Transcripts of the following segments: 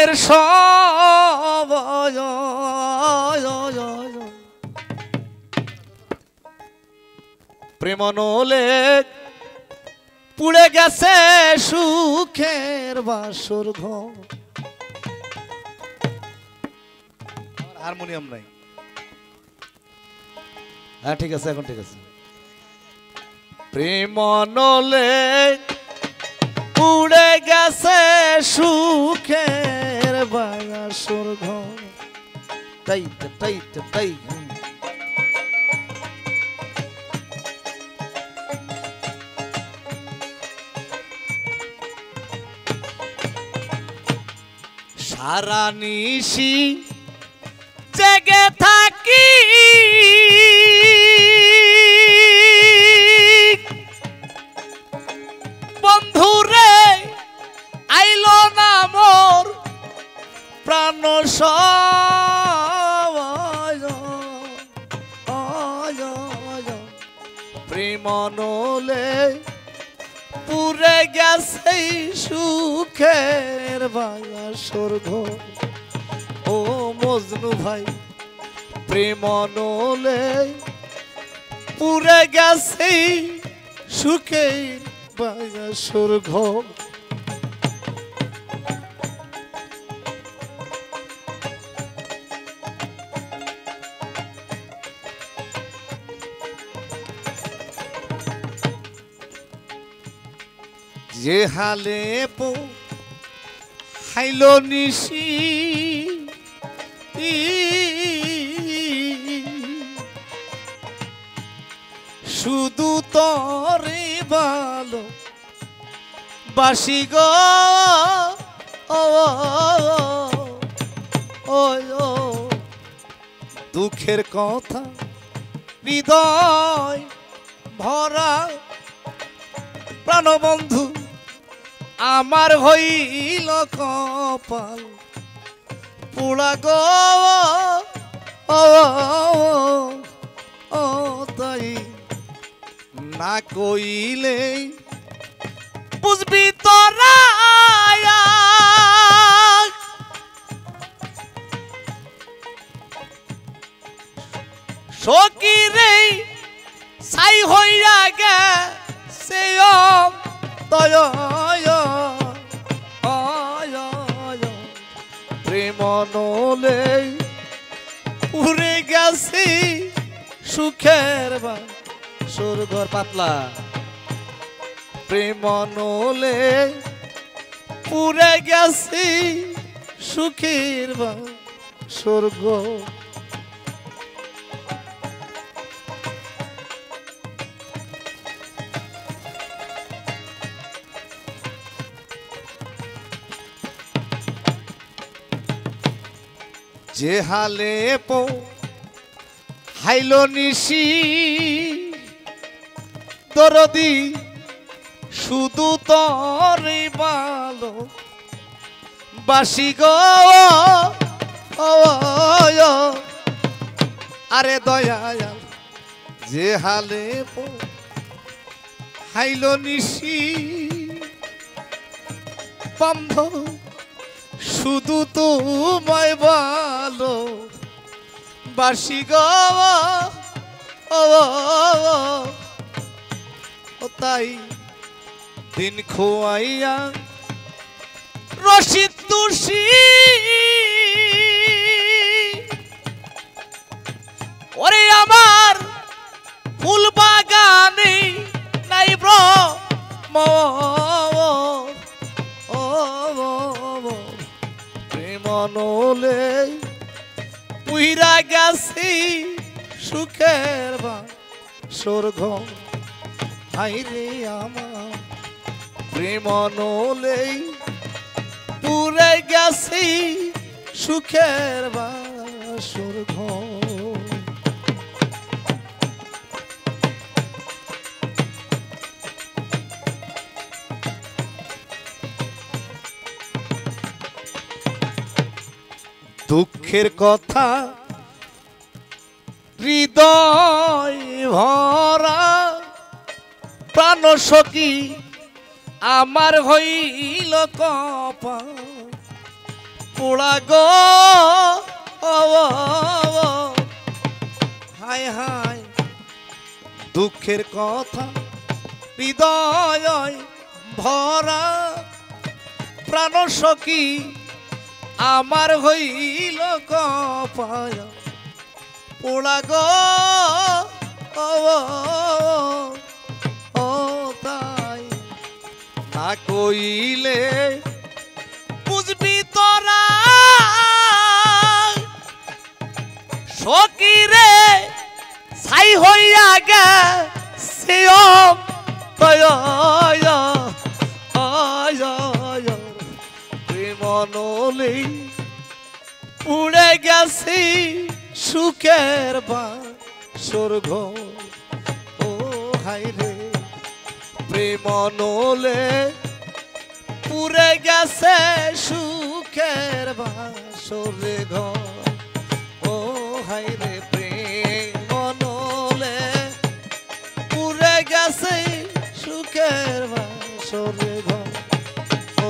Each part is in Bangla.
দুঃখের সময় প্রেম নলে পুড়ে গেছে সুখের বাসর ঘর। হারমোনিয়াম নাই। হ্যাঁ ঠিক আছে, এখন ঠিক আছে। প্রেম নলে পুড়ে গেছে সুখের বাসর ঘর। তাই তাই তাই সারা নিশি জেগে থাকি বন্ধুরে আইলো না মোর প্রাণ প্রেম নলে পুরে গেছে সুখের বাসর ঘর। ও মজনু ভাই প্রেম নলে পুরে গেছে সুখের বাসর ঘর। যে হালে পো হাইলো নিশি শুধু তরে ভালো বাসি গো দুঃখের কথা হৃদয় ভরা প্রাণবন্ধু আমার হইল কপাল পোড়া গো তাই না কইলে বুঝবি তোরা সখী রে ছাই হইয়া গেছে প্রেম নলে উড়ে গেছি সুখের বাসর ঘর। পাতলা প্রেম নলে উড়ে গেছি সুখের বাসর ঘর। যে হালে পো হাইলো নিশি দরদি শুধু তরে ভালো বাসি গো আরে দয়াল যে হালে পো হাইলো নিশি বন্ধ শুধু তোমায় ভালো বাসি গো তাই দিন খোয়াইয়া রশিদ তুষি ওরে আমার ফুল বাগানে নাই প্রেম নলে পুইরা গেছি সুখের বাসর ঘর। হাইরে আমার প্রেম নলে পুরে গেছি সুখের বাসর ঘর। দুঃখের কথা হৃদয় ভরা প্রাণ সখী আমার হইল কপাল পোড়া গো হায় হায় দুঃখের কথা হৃদয় ভরা প্রাণ সখী আমার হইল কপায় পোড়া গো ও তাই না কইলে বুঝবি তোরা সখী রে ছাই হইয়া গেছে প্রেমনলে উড়ে গেছি সুখের স্বর্গ ও হাই রে প্রেমনলে পুড়ে গেছে সুখের স্বর্গ ও হাই রে প্রেমনলে পুড়ে গেছে সুখের স্বর্গ ও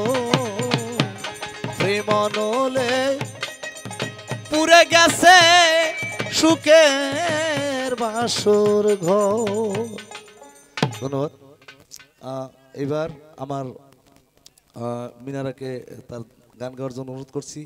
প্রেমনলে পুড়ে গেছে সুখের বাসর ঘর। ধন্যবাদ। এবার আমার মিনারাকে তার গান গাওয়ার জন্য অনুরোধ করছি।